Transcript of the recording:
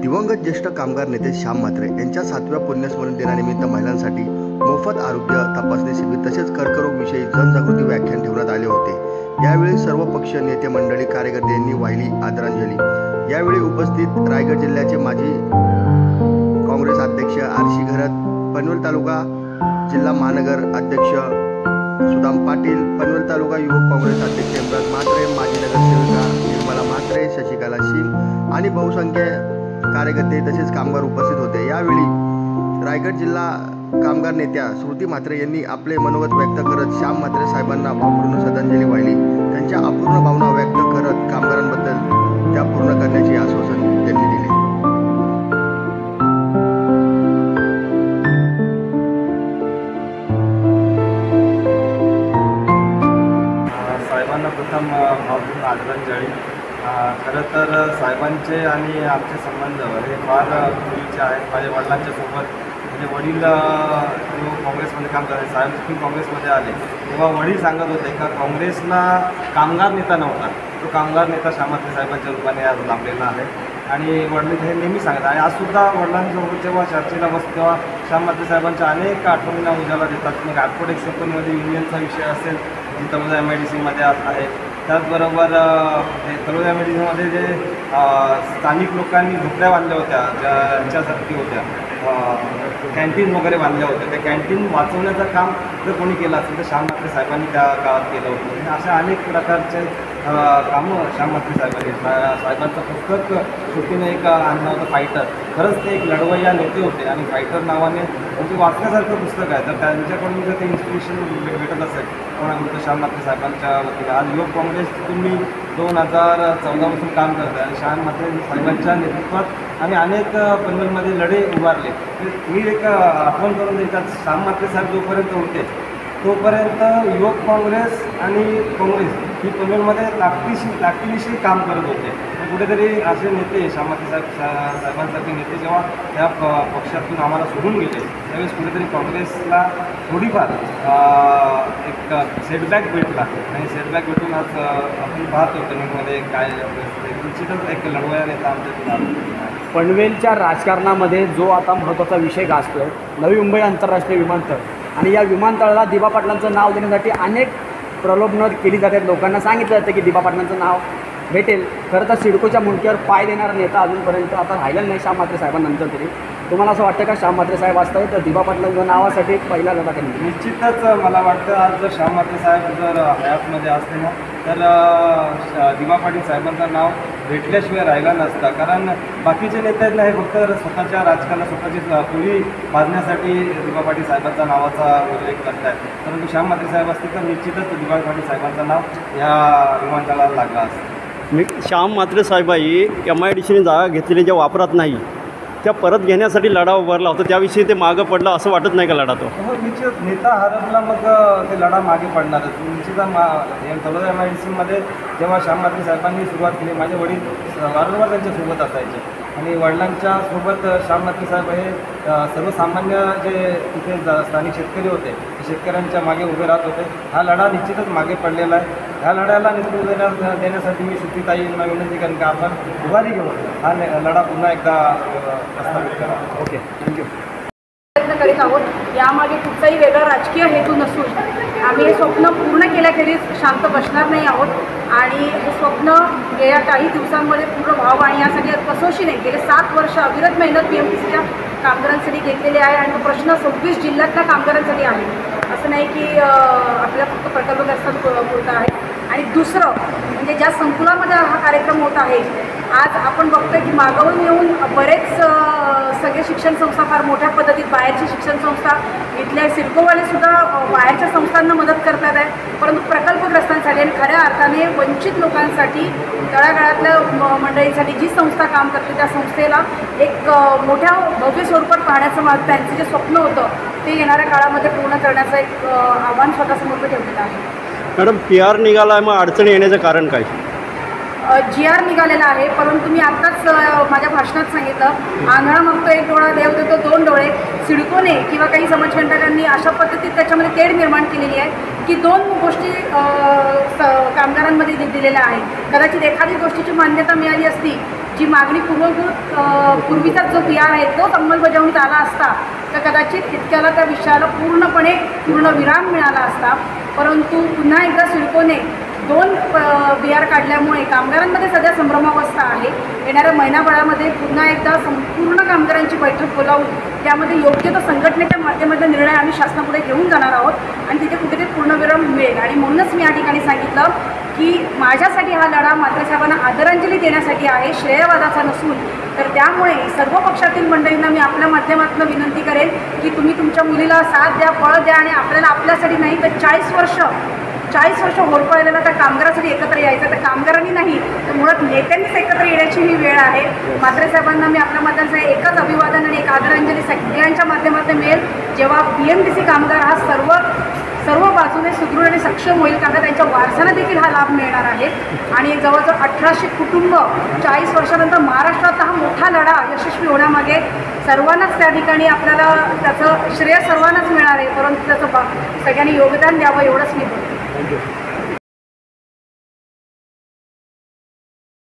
दिवंगत ज्येष्ठ कामगार नेते श्याम म्हात्रे यांच्या 7व्या पुण्यस्मरण दिनानिमित्त महिलांसाठी मोफत आरोग्य तपासणी शिबिर तसेच कर्करोगविषयी जनजागृती व्याख्यान ठेवण्यात आले होते। यावेळी सर्व पक्षीय नेते मंडळी कार्यकर्ते यांनी वाहिली आदरांजली। यावेळी उपस्थित रायगड जिल्ह्याचे माजी काँग्रेस अध्यक्ष आरशी घरत, पनवेल तालुका जिल्हा महानगर अध्यक्ष सुदाम पाटील, पनवेल तालुका युवक काँग्रेस अध्यक्ष इम्रान म्हात्रे, माजी नगरसेविका निर्मला म्हात्रे, शशिकला सिंग आणि बहुसंख्य कार्यकर्ते तसेच कामगार उपस्थित होते। यावेळी रायगड जिल्हा कामगार नेत्या श्रुती म्हात्रे यांनी आपले मनोगत व्यक्त करत श्याम म्हात्रे साहेबांना भावपूर्ण श्रद्धांजली वाहिली। त्यांच्या अपूर्ण भावना व्यक्त करत कामगारांबद्दल त्या पूर्ण करण्याचे आश्वासन त्यांनी दिले। साहेबांना प्रथम भावपूर्ण आदरांजली। खरं तर साहेबांचे आणि आमचे संबंध हे फार पूर्वीचे आहेत। माझ्या वडिलांच्या सोबत म्हणजे वडील काँग्रेसमध्ये काम करायचे, साहेब देखील काँग्रेसमध्ये आले तेव्हा वडील सांगत होते का काँग्रेसला कामगार नेता नव्हता, तो कामगार नेता श्याम म्हात्रे साहेबांच्या रूपाने आज लाभलेला आहे। आणि वडील हे नेहमी सांगत आणि आजसुद्धा वडिलांसोबत जेव्हा चर्चेला बसतो तेव्हा श्याम म्हात्रे साहेबांच्या अनेक आठवणींना उजाला देतात। मग आठवड 156मध्ये युनियनचा विषय असेल जी तळोजा MIDCमध्ये आहे, त्याचबरोबर तळोजा MIDCमध्ये जे स्थानिक लोकांनी झोपड्या बांधल्या होत्या ज्यांच्यासाठी होत्या, कॅन्टीन वगैरे बांधल्या होत्या, त्या कॅन्टीन वाचवण्याचं काम जर कोणी केलं असेल तर श्याम म्हात्रे साहेबांनी त्या काळात केलं होतं। आणि अशा अनेक प्रकारचे कामं श्याम म्हात्रे साहेबांनी साहेबांचं पुस्तक शेवटीने एक आणलं होतं फायटर। खरंच ते एक लढवय्या नेते होते आणि फायटर नावाने म्हणजे वाचण्यासारखं पुस्तक आहे। तर त्यांच्याकडून जर ते इन्स्पिरेशन भेटत असेल कोणाकडून श्याम म्हात्रे साहेबांच्या वतीने आज युवक काँग्रेस तुम्ही 2014पासून काम करत आहे आणि श्याम म्हात्रे साहेबांच्या नेतृत्वात आम्ही अनेक पनवेलमध्ये लढे उभारले। मी एक आठवण करून देतात, श्याम म्हात्रे साहेब जोपर्यंत होते तोपर्यंत युवक काँग्रेस आणि काँग्रेस ही पनवेलमध्ये ताकदीविषयी काम करत होते। कुठेतरी असे नेते श्याम म्हात्रे साहेबांसारखे नेते जेव्हा त्या पक्षातून आम्हाला सोडून गेले त्यावेळेस कुठेतरी काँग्रेसला थोडीफार एक सेटबॅक भेटला आणि सेटबॅक भेटून आज आपण पाहतो पनवेलमध्ये काय निश्चितच एक लढवया नेता आमच्या पनवेलच्या राजकारणामध्ये जो आता महत्त्वाचा विषय गाजतो नवी मुंबई आंतरराष्ट्रीय विमानतळ आणि या विमानतळाला दिबा पाटलांचं नाव देण्यासाठी अनेक प्रलोभनं केली जातात। लोकांना सांगितलं जातं की दिबा पाटलांचं नाव भेटेल। खरं तर सिडकोच्या मुंडक्यावर पाय देणारा नेता अजूनपर्यंत आता राहिला नाही श्याम म्हात्रे साहेबांनंतर तरी। तुम्हाला असं वाटतं का श्याम म्हात्रे साहेब असतात तर दिबा पाटलांच्या नावासाठी पहिला लढा केला? निश्चितच मला वाटतं आज जर श्याम म्हात्रे साहेब जर हयातमध्ये असते ना तर दिबा पाटील साहेबांचं नाव भेटल्याशिवाय राहिला नसता। कारण बाकीचे नेते आहेत ना हे फक्त स्वतःच्या राजकारणात स्वतःची पुढी भाजण्यासाठी दिबा पाटील साहेबांच्या नावाचा उल्लेख करत आहेत, परंतु श्याम म्हात्रे साहेब असतील तर निश्चितच दिबा पाटील साहेबांचं नाव या विमानतळाला लागलं असतं। श्याम म्हात्रे साहेबांनी MIDCने जागा घेतलेली ज्या वापरात नाही त्या परत घेण्यासाठी लढा उभारला होता, त्याविषयी ते मागं पडलं असं वाटत नाही का लढा तो? हो निश्चित, नेता हरपला मग ते लढा मागे पडणारच निश्चितच। तळोजा MIDCमध्ये जेव्हा श्याम म्हात्रे साहेबांनी सुरुवात केली माझे वडील वारंवार त्यांच्यासोबत असायचे आणि वडिलांच्या सोबत श्याम म्हात्रे साहेब हे सर्वसामान्य जे तिथे स्थानिक शेतकरी होते शेतकऱ्यांच्या मागे उभे राहत होते। हा लढा निश्चितच मागे पडलेला आहे। ह्या लढ्याला नेतृत्व देण्यासाठी मी श्रुतीताईंना विनंती करेन की आपण उभारी घेऊन हा लढा पुन्हा एकदा प्रस्थापित करा। Okay, thank you. प्रयत्न करीत आहोत। यामागे कुठचाही वेगळा राजकीय हेतू नसून आम्ही हे स्वप्न पूर्ण केल्याखेरीज शांत बसणार नाही आहोत आणि हे स्वप्न गेल्या काही दिवसांमध्ये पूर्ण व्हावं आणि यासाठी कसोशीने गेले 7 वर्ष अविरत मेहनत BMTCच्या कामगारांसाठी घेतलेली आहे आणि तो प्रश्न 26 जिल्ह्यातल्या कामगारांसाठी आहे। असं नाही की आपल्या फक्त प्रकल्पग्रस्तांपुरता आहे। आणि दुसरं म्हणजे ज्या संकुलामध्ये हा कार्यक्रम होत आहे आज आपण बघतोय की मागावून येऊन बरेच सगळे शिक्षण संस्था फार मोठ्या पद्धतीत बाहेरची शिक्षण संस्था इथल्या सिडकोवालेसुद्धा बाहेरच्या संस्थांना मदत करतात आहे, परंतु प्रकल्पग्रस्तांसाठी आणि खऱ्या अर्थाने वंचित लोकांसाठी तळागाळातल्या मंडळींसाठी जी संस्था काम करते त्या संस्थेला एक मोठ्या भव्य स्वरूपात पाहण्याचं त्यांचं जे स्वप्न होतं ते येणाऱ्या काळामध्ये पूर्ण करण्याचं एक आव्हान स्वतःसमोर ठेवलेलं आहे। मॅडम PR निघाला आहे, मग अडचणी येण्याचं कारण काय? GR निघालेला आहे, परंतु मी आत्ताच माझ्या भाषणात सांगितलं आंधळा मागतो एक डोळा देव देतो 2 डोळे। सिडकोने किंवा काही समाजकंटकांनी अशा पद्धतीत त्याच्यामध्ये तेढ निर्माण केलेली आहे की 2 गोष्टी कामगारांमध्ये दिलेल्या आहेत। कदाचित एखादी गोष्टीची मान्यता मिळाली असती जी मागणी पूर्वीचा जो PR आहे तोच अंमलबजावणीत आला असता तर कदाचित इतक्याला त्या विषयाला पूर्ण विराम मिळाला असता. परंतु पुन्हा एकदा सिडकोने 2 BR काढल्यामुळे कामगारांमध्ये सध्या संभ्रमावस्था आहे. येणाऱ्या महिनाभरामध्ये पुन्हा एकदा संपूर्ण कामगारांची बैठक बोलावून त्यामध्ये योग्य तो संघटनेच्या माध्यमातून निर्णय आम्ही शासनापुढे घेऊन जाणार आहोत आणि तिथे कुठेतरी पूर्णविराम मिळेल. आणि म्हणूनच मी या ठिकाणी सांगितलं की माझ्यासाठी हा लढा म्हात्रे साहेबांना आदरांजली देण्यासाठी आहे, श्रेयवादाचा नसून. तर त्यामुळे सर्व पक्षातील मंडळींना मी आपल्या माध्यमातून विनंती करेन की तुम्ही तुमच्या मुलीला साथ द्या, बळ द्या आणि आपल्याला आपल्यासाठी नाही तर 40 वर्ष होरपळलेला त्या कामगारासाठी एकत्र यायचं. तर कामगारांनी नाही तर मुळात नेत्यांनीच एकत्र येण्याची ही वेळ आहे. म्हात्रे साहेबांना मी आपल्या माध्यमातून एकच अभिवादन आणि एक आदरांजली सगळ्यांच्या माध्यमातून मिळेल जेव्हा BMTC कामगार हा सर्व बाजूने सुदृढ आणि सक्षम होईल, कारण का त्यांच्या वारसांना देखील हा लाभ मिळणार आहे. आणि जवळजवळ 1800 कुटुंब 40 वर्षानंतर महाराष्ट्रात हा मोठा लढा यशस्वी होण्यामागे सर्वांनाच त्या ठिकाणी आपल्याला त्याचं श्रेय सर्वांनाच मिळणार आहे. परंतु त्याचं सगळ्यांनी योगदान द्यावं एवढंच मी बोलते. थँक्यू.